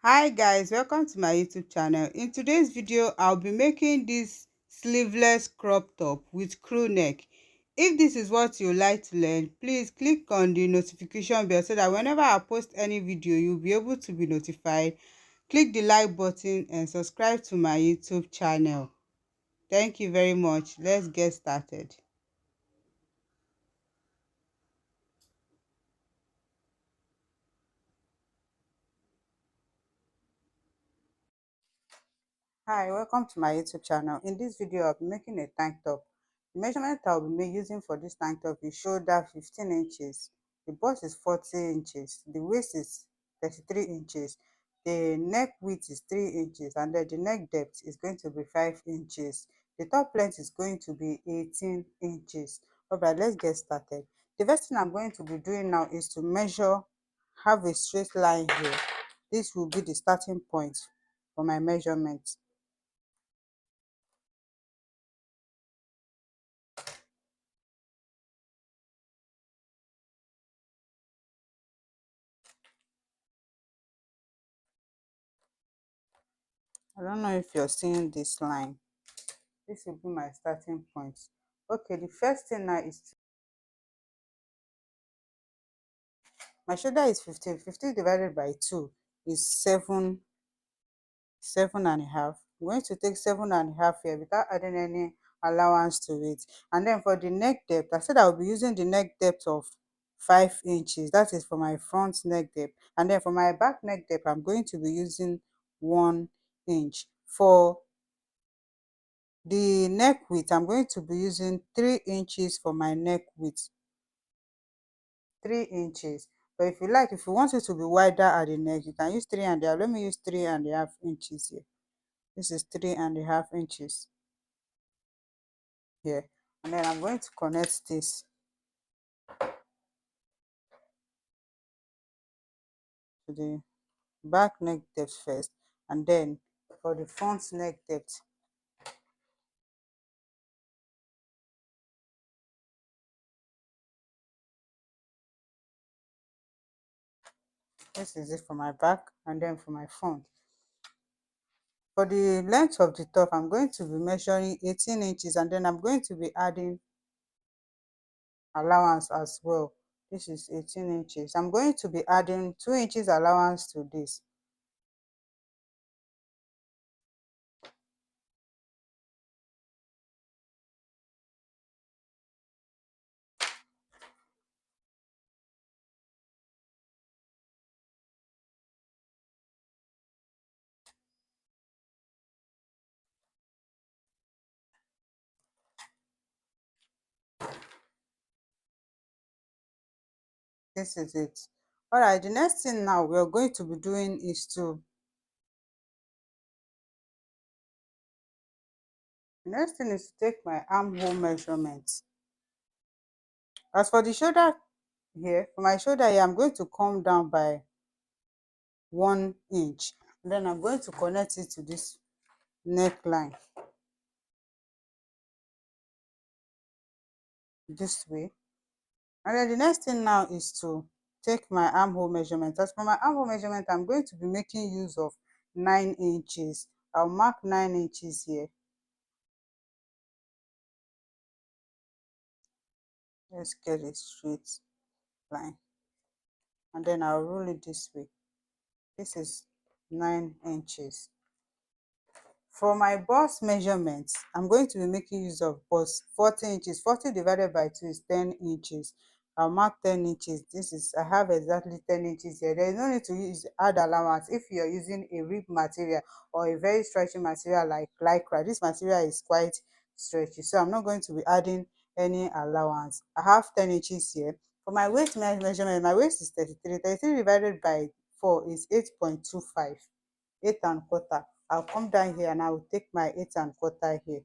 Hi guys, welcome to my YouTube channel. In today's video, I'll be making this sleeveless crop top with crew neck. If this is what you like to learn, please click on the notification bell so that whenever I post any video, you'll be able to be notified. Click the like button and subscribe to my YouTube channel. Thank you very much. Let's get started. Hi, welcome to my YouTube channel. In this video, I'll be making a tank top. The measurement I'll be using for this tank top is shoulder 15 inches, the bust is 40 inches, the waist is 33 inches, the neck width is 3 inches, and then the neck depth is going to be 5 inches. The top length is going to be 18 inches. Alright, let's get started. The first thing I'm going to be doing now is to measure, have a straight line here. This will be the starting point for my measurement. I don't know if you're seeing this line. This will be my starting point. Okay, the first thing now is my shoulder is 15. 15 divided by 2 is 7.5. I'm going to take 7.5 here without adding any allowance to it. And then for the neck depth, I said I'll be using the neck depth of 5 inches. That is for my front neck depth. And then for my back neck depth, I'm going to be using 1 inch. For the neck width, I'm going to be using 3 inches for my neck width. 3 inches. But if you like, if you want it to be wider at the neck, you can use 3.5. Let me use 3.5 inches here. This is 3.5 inches here. And then I'm going to connect this to the back neck depth first. And then for the front neck depth, this is it for my back and then for my front. For the length of the top, I'm going to be measuring 18 inches and then I'm going to be adding allowance as well. This is 18 inches. I'm going to be adding 2 inches allowance to this. This is it. All right, the next thing now we're going to be doing is to, the next thing is to take my armhole measurement. As for the shoulder here, for my shoulder here, I'm going to come down by 1 inch. And then I'm going to connect it to this neckline this way. And then the next thing now is to take my armhole measurement. As for my armhole measurement, I'm going to be making use of 9 inches. I'll mark 9 inches here. Let's get a straight line. And then I'll roll it this way. This is 9 inches. For my bust measurement, I'm going to be making use of bust 40 inches. 40 divided by 2 is 10 inches. I'll mark 10 inches. This is, I have exactly 10 inches here. There is no need to use add allowance if you're using a rib material or a very stretchy material like lycra. This material is quite stretchy, so I'm not going to be adding any allowance. I have 10 inches here. For my waist measurement, my waist is 33. 33 divided by 4 is 8.25. 8.25. I'll come down here and I will take my 8.25 here.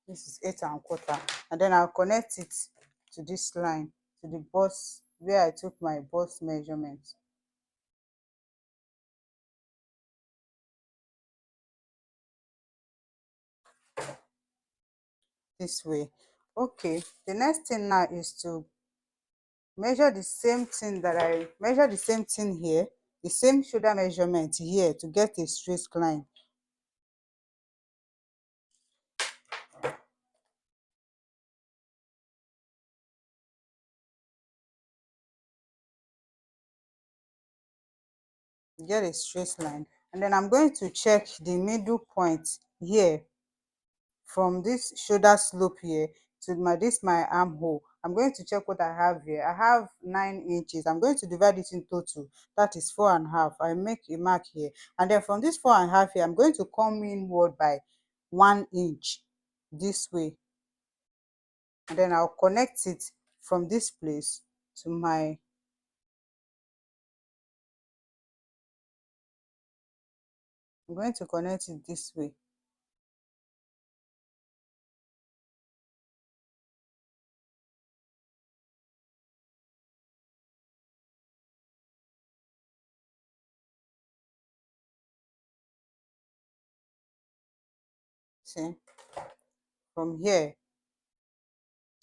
This is 8.25. And then I'll connect it to this line, to the bust where I took my bust measurement. This way. Okay, the next thing now is to measure the same thing that I measure the same thing here, the same shoulder measurement here to get a straight line. Get a straight line, and then I'm going to check the middle point here from this shoulder slope here to my armhole. I'm going to check what I have here. I have 9 inches. I'm going to divide it into two. That is 4.5. I make a mark here, and then from this 4.5 here, I'm going to come inward by 1 inch this way, and then I'll connect it from this place to my I'm going to connect it this way. See, from here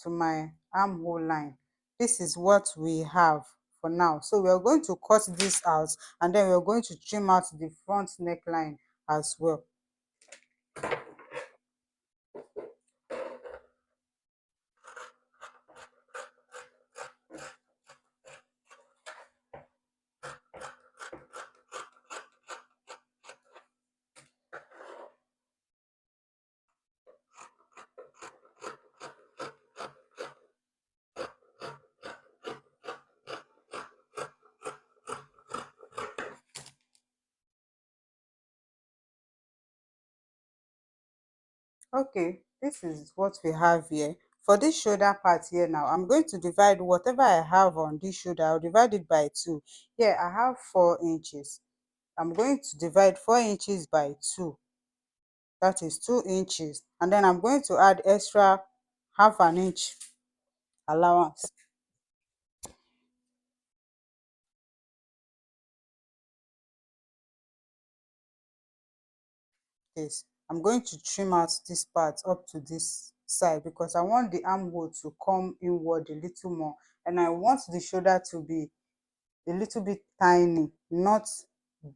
to my armhole line. This is what we have for now. So we are going to cut this out, and then we're going to trim out the front neckline as well. Okay, this is what we have here. For this shoulder part here now, I'm going to divide whatever I have on this shoulder. I'll divide it by 2. Here I have 4 inches. I'm going to divide 4 inches by 2. That is 2 inches. And then I'm going to add extra half an inch allowance. This I'm going to trim out this part up to this side because I want the armhole to come inward a little more, and I want the shoulder to be a little bit tiny, not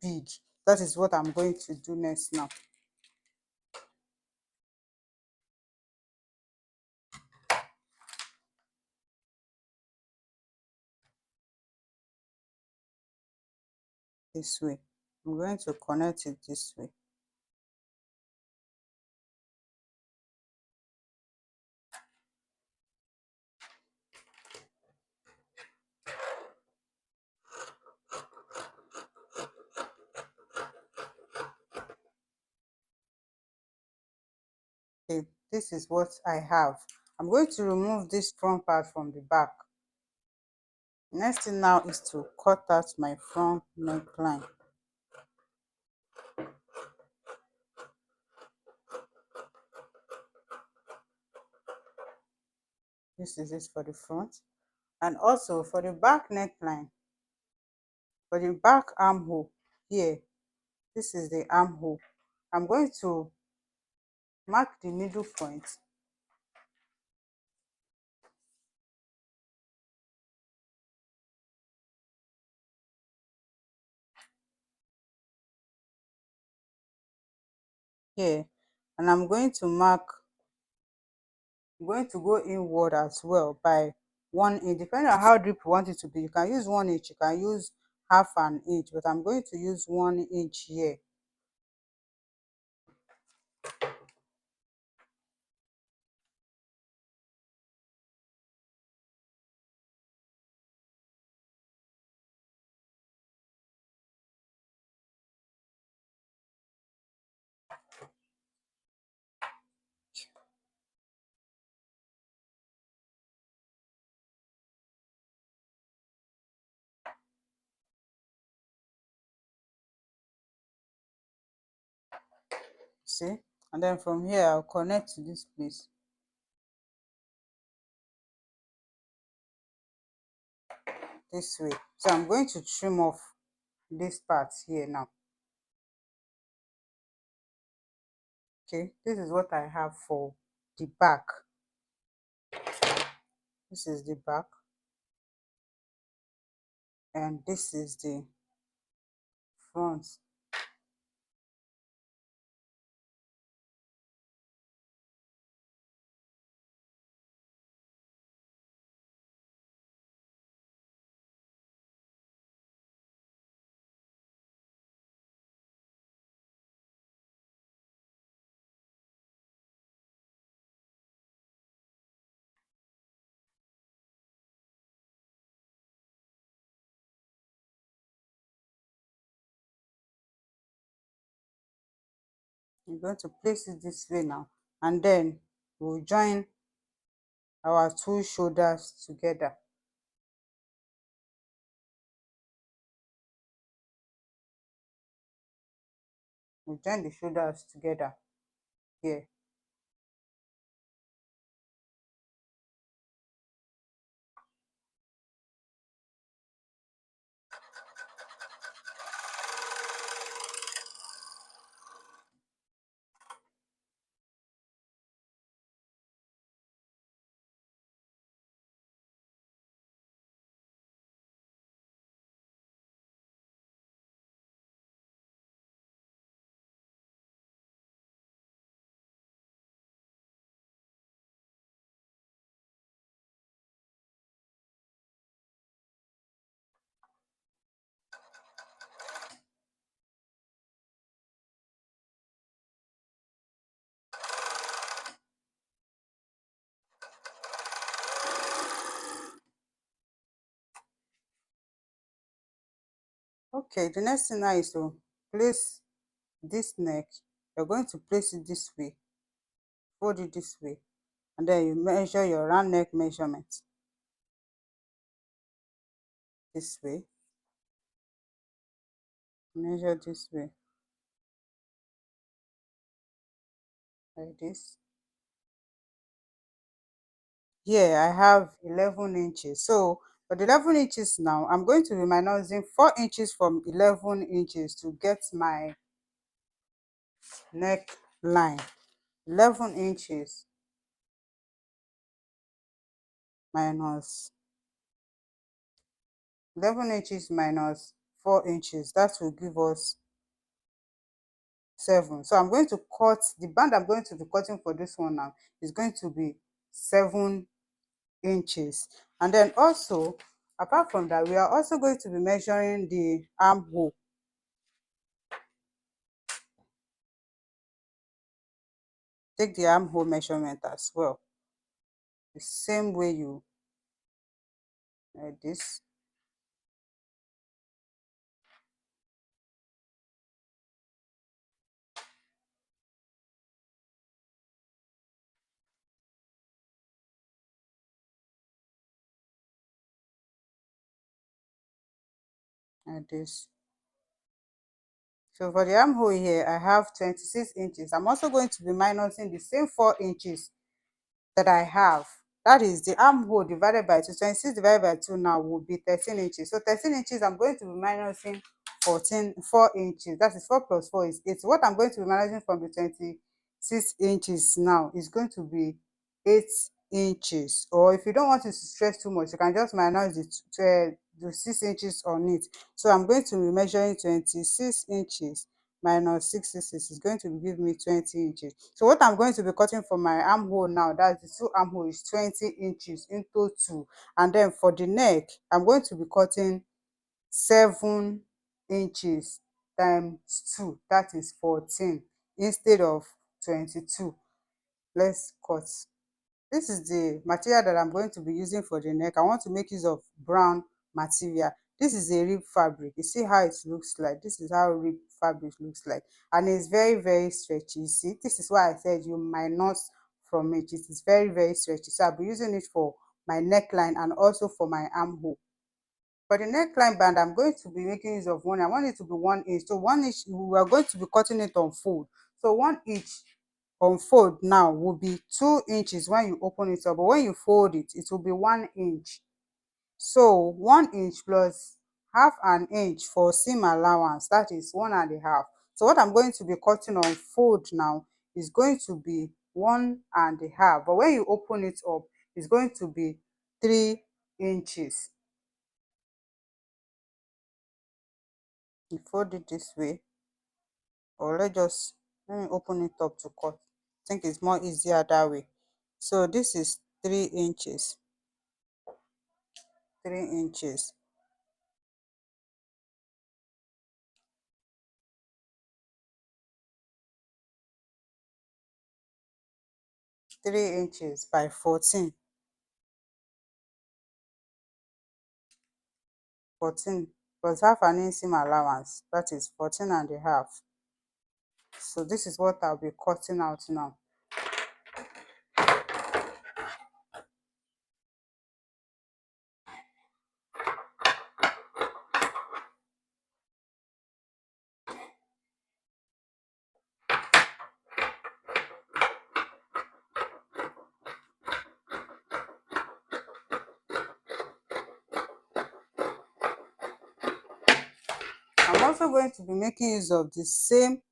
big. That is what I'm going to do next now. This way. I'm going to connect it this way. Okay, this is what I have. I'm going to remove this front part from the back. Next thing now is to cut out my front neckline. This is it for the front. And also for the back neckline, for the back armhole here, this is the armhole. I'm going to mark the middle point here, and I'm going to go inward as well by 1 inch. Depending on how deep you want it to be, you can use 1 inch, you can use half an inch, but I'm going to use 1 inch here. See, and then from here I'll connect to this place this way. So I'm going to trim off this part here now. Okay, this is what I have for the back. This is the back. and this is the front. We're going to place it this way now, and then we'll join our two shoulders together. We'll join the shoulders together here. Okay, the next thing now is to place this neck. You're going to place it this way, fold it this way, and then you measure your round neck measurement this way, measure this way, like this. Here I have 11 inches. So for the 11 inches now, I'm going to be minusing 4 inches from 11 inches to get my neck line. 11 inches minus 11 inches minus 4 inches. That will give us 7. So I'm going to cut the band I'm going to be cutting for this one now is going to be 7 inches. And then also, apart from that, we are also going to be measuring the armhole. Take the armhole measurement as well, the same way you this, this. So for the armhole here, I have 26 inches. I'm also going to be minusing the same 4 inches that I have. That is the armhole divided by 2. 26 divided by 2 now will be 13 inches. So 13 inches, I'm going to be minusing 4 inches. That is 4 plus 4 is 8. What I'm going to be minusing from the 26 inches now is going to be 8 inches. Or if you don't want to stress too much, you can just minus the 6 inches on it. So I'm going to be measuring 26 inches minus 66 is going to give me 20 inches. So what I'm going to be cutting for my armhole now, that's the two armhole, is 20 inches into 2. And then for the neck, I'm going to be cutting 7 inches times 2, that is 14 instead of 22. Let's cut. This is the material that I'm going to be using for the neck. I want to make use of brown material. This is a rib fabric. You see how it looks like. This is how rib fabric looks like, and it's very, very stretchy. You see, this is why I said you minus from it. It is very, very stretchy. So I'll be using it for my neckline and also for my armhole. For the neckline band, I'm going to be making use of one. I want it to be 1 inch. So 1 inch, we are going to be cutting it on fold. So 1 inch on fold now will be 2 inches when you open it up, but when you fold it, it will be 1 inch. So 1 inch plus half an inch for seam allowance, that is 1.5. So what I'm going to be cutting on fold now is going to be 1.5, but when you open it up, it's going to be 3 inches. You fold it this way, or let me open it up to cut. I think it's more easier that way. So this is 3 inches, 3 inches, 3 inches by 14, 14 plus half an inch seam allowance, that is 14 and a half. So this is what I'll be cutting out now. I'm also going to be making use of the same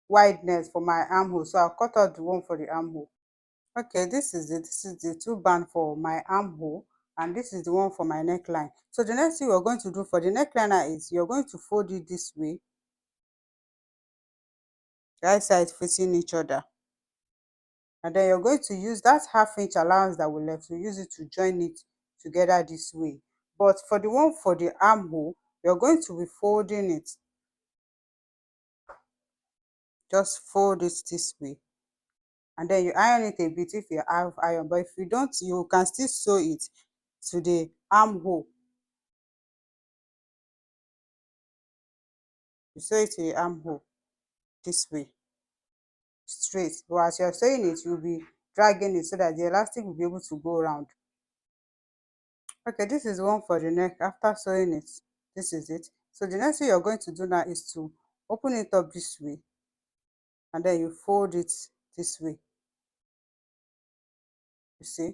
wideness for my armhole, so I'll cut out the one for the armhole. Okay, this is the two band for my armhole, and this is the one for my neckline. So the next thing we're going to do for the neckliner is you're going to fold it this way, right side facing each other, and then you're going to use that half-inch allowance that we left to use it to join it together this way. But for the one for the armhole, you're going to be folding it, just fold it this way, and then you iron it a bit if you have iron, but if you don't, you can still sew it to the armhole. You sew it to the armhole this way, straight, but as you're sewing it, you'll be dragging it so that the elastic will be able to go around. Okay, this is one for the neck. After sewing it, this is it. So the next thing you're going to do now is to open it up this way, and then you fold it this way. You see,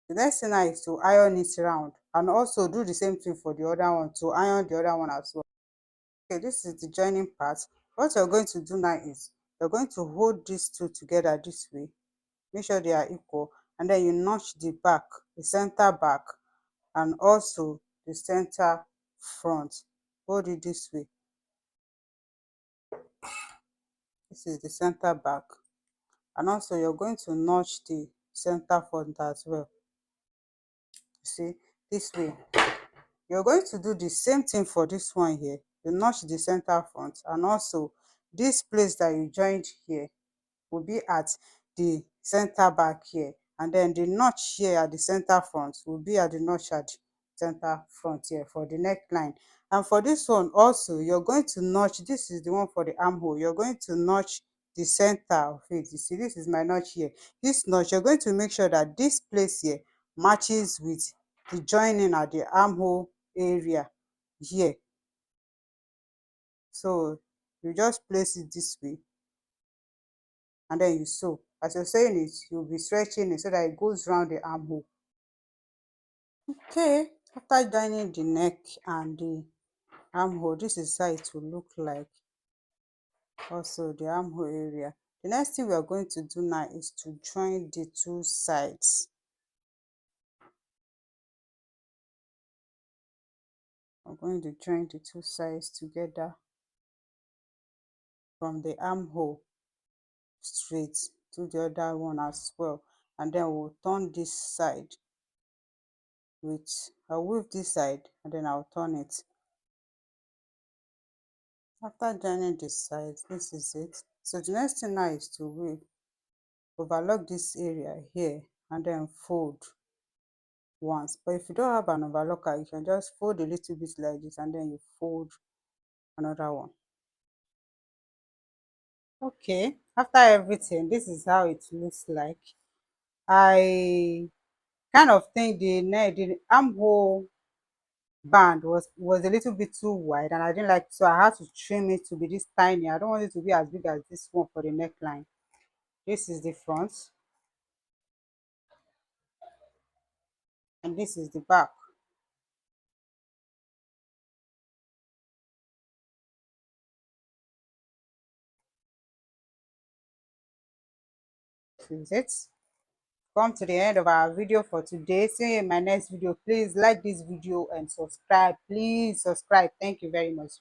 the next thing now is to iron it round, and also do the same thing for the other one, to iron the other one as well. Okay, this is the joining part. What you're going to do now is you're going to hold these two together this way, make sure they are equal, and then you notch the back, the center back, and also the center front. Hold it this way. This is the center back, and also you're going to notch the center front as well. You see, this way. You're going to do the same thing for this one here. You notch the center front, and also this place that you joined here will be at the center back here, and then the notch here at the center front will be at the notch at the center front here for the neckline. And for this one also, you're going to notch, this is the one for the armhole, you're going to notch the center of it. You see, this is my notch here. This notch, you're going to make sure that this place here matches with the joining at the armhole area here. So you just place it this way, and then you sew. As you're sewing it, you'll be stretching it so that it goes round the armhole. Okay, after joining the neck and the armhole, this is how it will look like. Also the armhole area. The next thing we are going to do now is to join the two sides. We're going to join the two sides together from the armhole straight to the other one as well, and then we'll turn this side with, I'll weave this side and then I'll turn it. After joining the sides, this is it. So the next thing now is to weave, overlock this area here, and then fold once. But if you don't have an overlocker, you can just fold a little bit like this, and then you fold another one. Okay, after everything, this is how it looks like. I kind of think the armhole band was a little bit too wide, and I didn't like, so I had to trim it to be this tiny. I don't want it to be as big as this one for the neckline. This is the front, and this is the back. This is it. come to the end of our video for today. See you in my next video. Please like this video and subscribe. Please subscribe. Thank you very much.